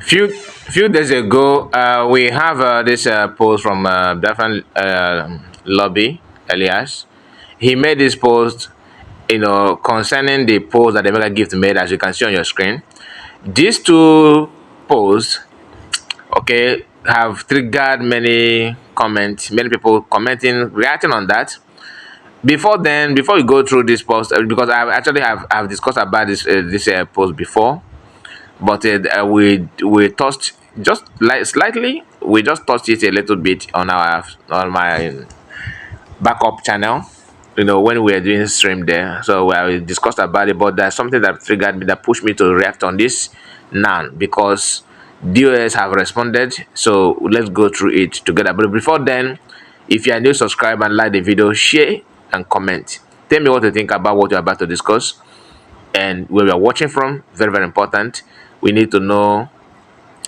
Few days ago, we have this post from different lobby, Elias. He made this post, concerning the post that the mega gift made, as you can see on your screen. These two posts, okay, have triggered many comments, many people commenting, reacting on that. Before we go through this post, because I actually have discussed about this post before, but we touched just like slightly. We just touched it a little bit on my backup channel. When we were doing stream there, so we discussed about it. But there's something that triggered me, that pushed me to react on this now, because DOS have responded. So let's go through it together. But before then, if you are new, subscribe and like the video, share and comment. Tell me what you think about what you're about to discuss and where we are watching from. Very, very important. We need to know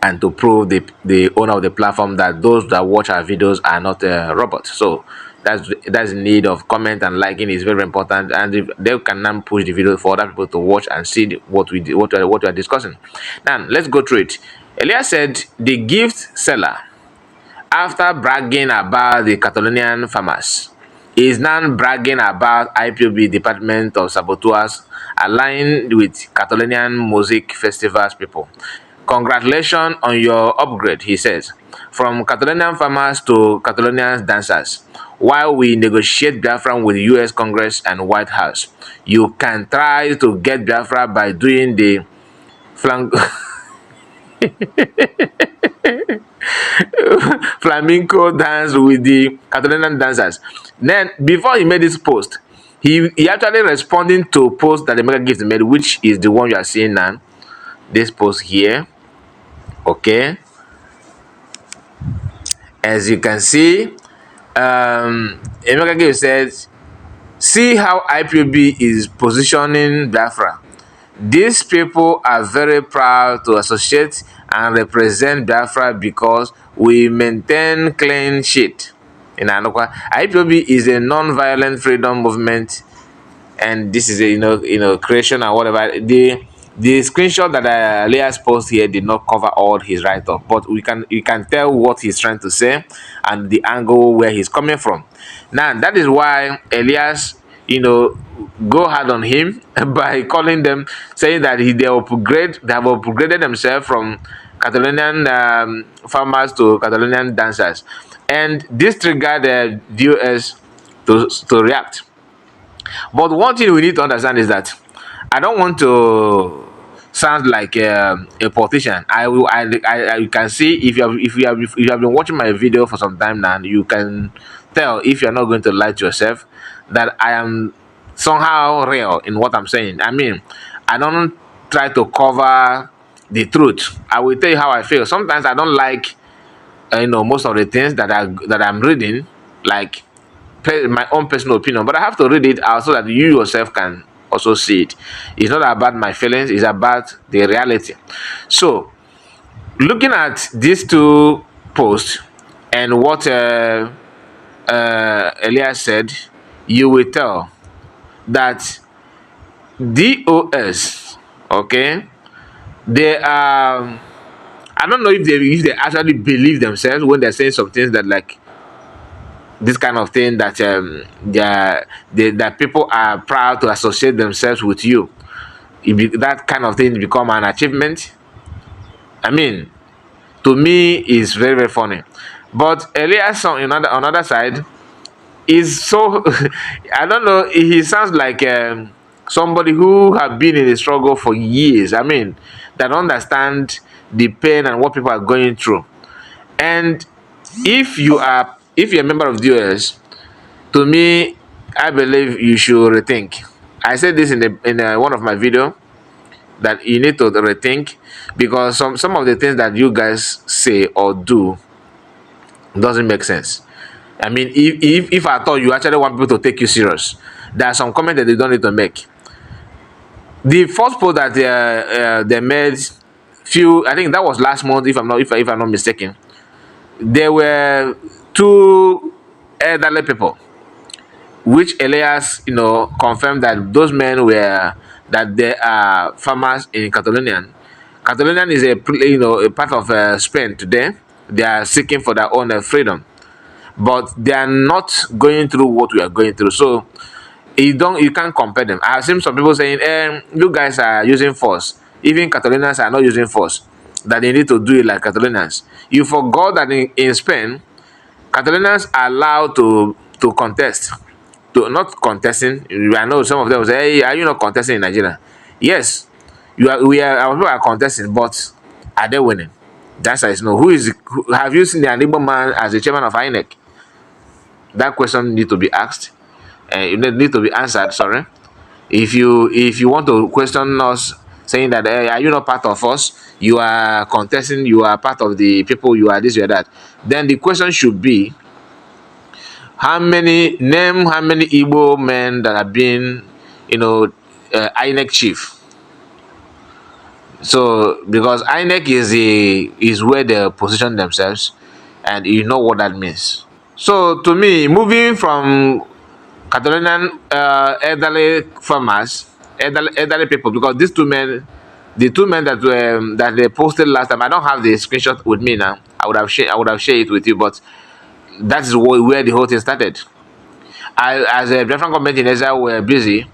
and to prove the owner of the platform that those that watch our videos are not robots. So that's the need of comment and liking is very, very important, and if they can now push the video for other people to watch and see what we are discussing. Now let's go through it. Elias said the gift seller, after bragging about the Catalonian farmers, is now bragging about IPOB Department of Saboteurs aligned with Catalonian music festivals people. Congratulations on your upgrade, he says. From Catalonian farmers to Catalonian dancers. While we negotiate Biafra with US Congress and White House, you can try to get Biafra by doing the flank flamenco dance with the Catalonian dancers. Then, before he made this post, he actually responding to a post that the mega gift made, which is the one you are seeing now. This post here, okay. As you can see, Emeka Gift says, "See how IPOB is positioning Biafra. These people are very proud to associate and represent Biafra because we maintain clean sheet." In Anokwa, IPOB is a non-violent freedom movement, and this is a creation or whatever. The screenshot that Elias post here did not cover all his write-up, but you can tell what he's trying to say and the angle where he's coming from. Now that is why Elias, go hard on him by calling them, saying that they have upgraded themselves from Catalonian farmers to Catalonian dancers, and this triggered the US to react. But one thing we need to understand is that I don't want to sound like a politician. You can see, if you have been watching my video for some time now, you can tell, if you're not going to lie to yourself, that I am somehow real in what I'm saying. I mean, I don't try to cover the truth. I will tell you how I feel. Sometimes I don't like most of the things that I'm reading, like my own personal opinion, but I have to read it out so that you yourself can also see it. It's not about my feelings, it's about the reality. So, looking at these two posts and what Elias said, you will tell that DOS, okay, they are. I don't know if they actually believe themselves when they're saying some things that, like, this kind of thing, that that people are proud to associate themselves with you. That kind of thing become an achievement. I mean, to me, is very, very funny. But Elias on another side is so I don't know. He sounds like somebody who have been in the struggle for years. I mean, that understand the pain and what people are going through. And if you're a member of the US, to me, I believe you should rethink. I said this in one of my video, that you need to rethink, because some of the things that you guys say or do doesn't make sense. I mean, if I thought you actually want people to take you serious, there are some comments that they don't need to make. The first post that they made, I think that was last month, if I'm not mistaken. There were two elderly people, which Elias, confirmed that those men were, that they are farmers in Catalonia. Catalonian is a part of Spain today. They are seeking for their own freedom, but they are not going through what we are going through. So you can't compare them. I've seen some people saying, you guys are using force. Even Catalonians are not using force. That they need to do it like Catalonians. You forgot that in Spain, Catalonians are allowed to contest. To not contesting. I know some of them will say, hey, are you not contesting in Nigeria? Yes, our people are contesting, but are they winning? The answer is no. Have you seen the Igbo man as the chairman of INEC? That question need to be asked. It need to be answered. Sorry. If you want to question us, saying that, hey, are you not part of us? You are contesting. You are part of the people. You are this. You are that. Then the question should be, how many Igbo men that have been, INEC chief. So because INEC is where they position themselves, and you know what that means. So to me, moving from Catalonian elderly farmers, elderly people, because these two men, the two men that they posted last time, I don't have the screenshot with me now. I would have shared it with you, but that is where the whole thing started. As a different government in Israel were busy,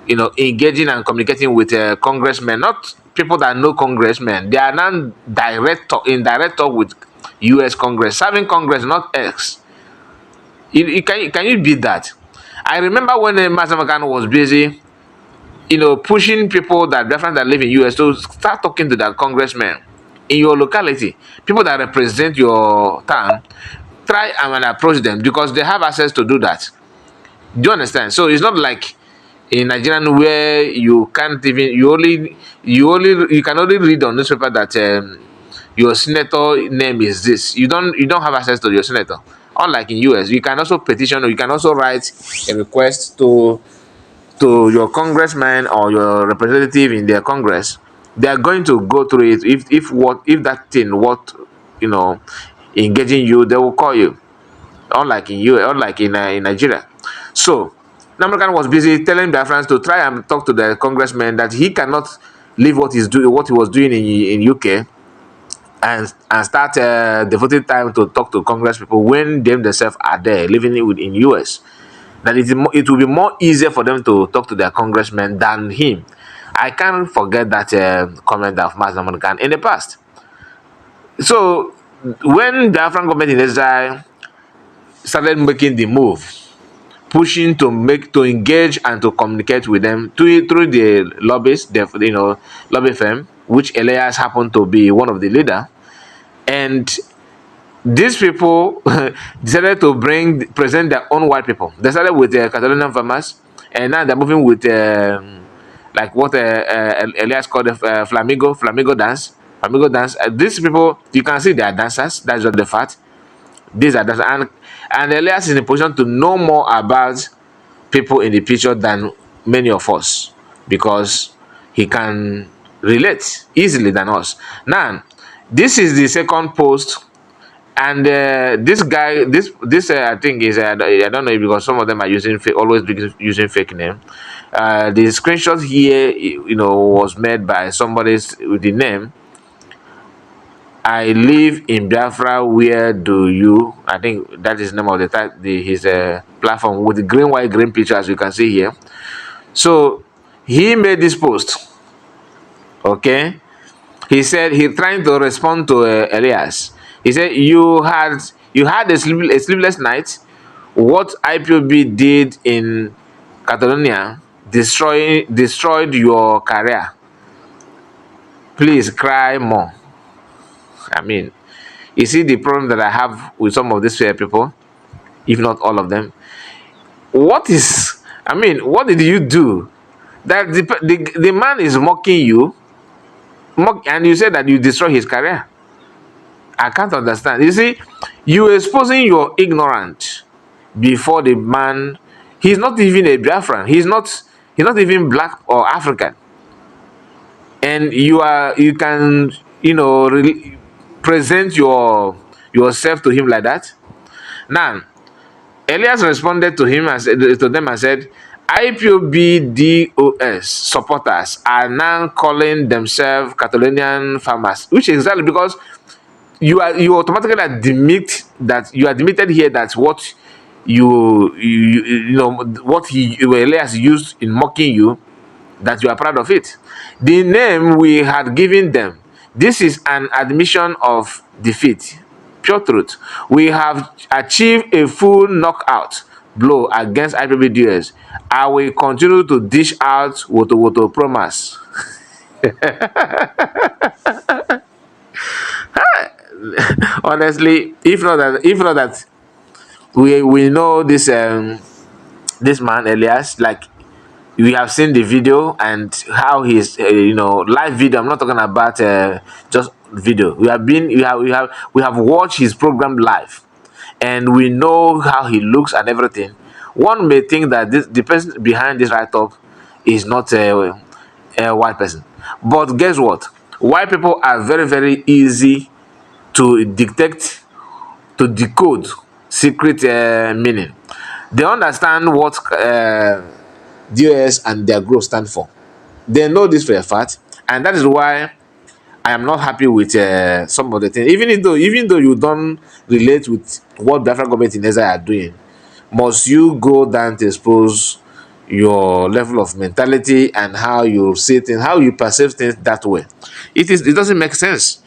engaging and communicating with congressmen, not people that know congressmen. They are now in direct talk with U.S. Congress, serving Congress, not X. Can you beat that? I remember when Masamakano was busy, pushing people that live in U.S. to start talking to their congressmen in your locality, people that represent your town. Try and approach them because they have access to do that. Do you understand? So it's not like in Nigeria where you can't even you can only read on newspaper that your senator name is this. You don't have access to your senator. Unlike in US, you can also petition or you can also write a request to your congressman or your representative in their Congress. They are going to go through it. If that thing you know engaging you, they will call you. Unlike in Nigeria. So Namdekan was busy telling Biafrans to try and talk to the congressman that he cannot leave what he was doing in UK and start devoting time to talk to Congress people when them themselves are there living in US. That it will be more easier for them to talk to their congressman than him. I can't forget that comment of Mas Namdekan in the past. So when the Afghan government in Israel started making the move, pushing to engage and to communicate with them through the lobbies, lobby firm, which Elias happened to be one of the leader, and these people decided to present their own white people. They started with Catalonian farmers, and now they're moving with like what Elias called the flamingo dance. Flamingo dance. These people, you can see they are dancers. That's just the fact. These are dancers, and Elias is in a position to know more about people in the picture than many of us because he can relate easily than us. Now, this is the second post, and this guy, this I think is I don't know because some of them are always using fake name. The screenshot here, was made by somebody with the name. I live in Biafra. Where do you? I think that is the name of his platform with the green, white, green picture, as you can see here. So he made this post. Okay, he said he trying to respond to Elias. He said you had a sleepless night. What IPOB did in Catalonia destroyed your career. Please cry more. I mean, you see the problem that I have with some of these people, if not all of them. What did you do? That the man is mocking you, and you say that you destroy his career. I can't understand. You see, you exposing your ignorance before the man. He's not even a Biafran. He's not even black or African. And you can present yourself to him like that. Now, Elias responded to them and said, IPOB supporters are now calling themselves Catalonian farmers, which is exactly because you automatically admit that you admitted here that what you know what Elias used in mocking you, that you are proud of it. The name we had given them, this is an admission of defeat. Pure truth. We have achieved a full knockout blow against IPBDS. I will continue to dish out Woto Woto promise. Honestly, if not that we know this man Elias, like we have seen the video and how he's live video. I'm not talking about just video. We have watched his program live, and we know how he looks and everything. One may think that the person behind this write-up is not a white person, but guess what? White people are very very easy to detect, to decode secret meaning. They understand what DOS and their growth stand for. They know this for a fact, and that is why I am not happy with some of the things. Even though you don't relate with what Biafra government in Israel are doing, must you go down to expose your level of mentality and how you see things, how you perceive things that way? It doesn't make sense.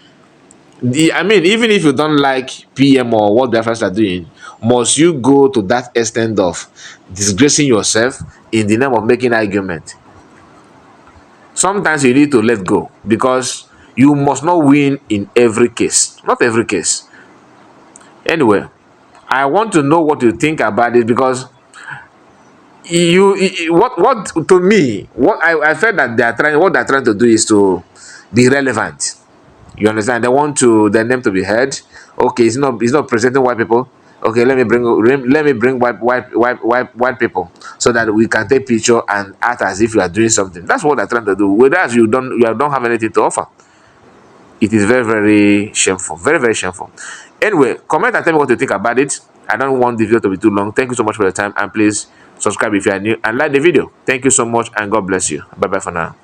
I mean, even if you don't like PM or what Biafras are doing, must you go to that extent of disgracing yourself in the name of making argument? Sometimes you need to let go, because you must not win in every case. Not every case. Anyway, I want to know what you think about it, because what to me, what I felt that they're trying to do is to be relevant. You understand? They want their name to be heard. Okay, it's not presenting white people. Okay, let me bring white people, so that we can take picture and act as if you are doing something. That's what they're trying to do. Whereas you don't have anything to offer. It is very very shameful. Very very shameful. Anyway, comment and tell me what you think about it. I don't want the video to be too long. Thank you so much for your time, and please subscribe if you are new and like the video. Thank you so much, and God bless you. Bye bye for now.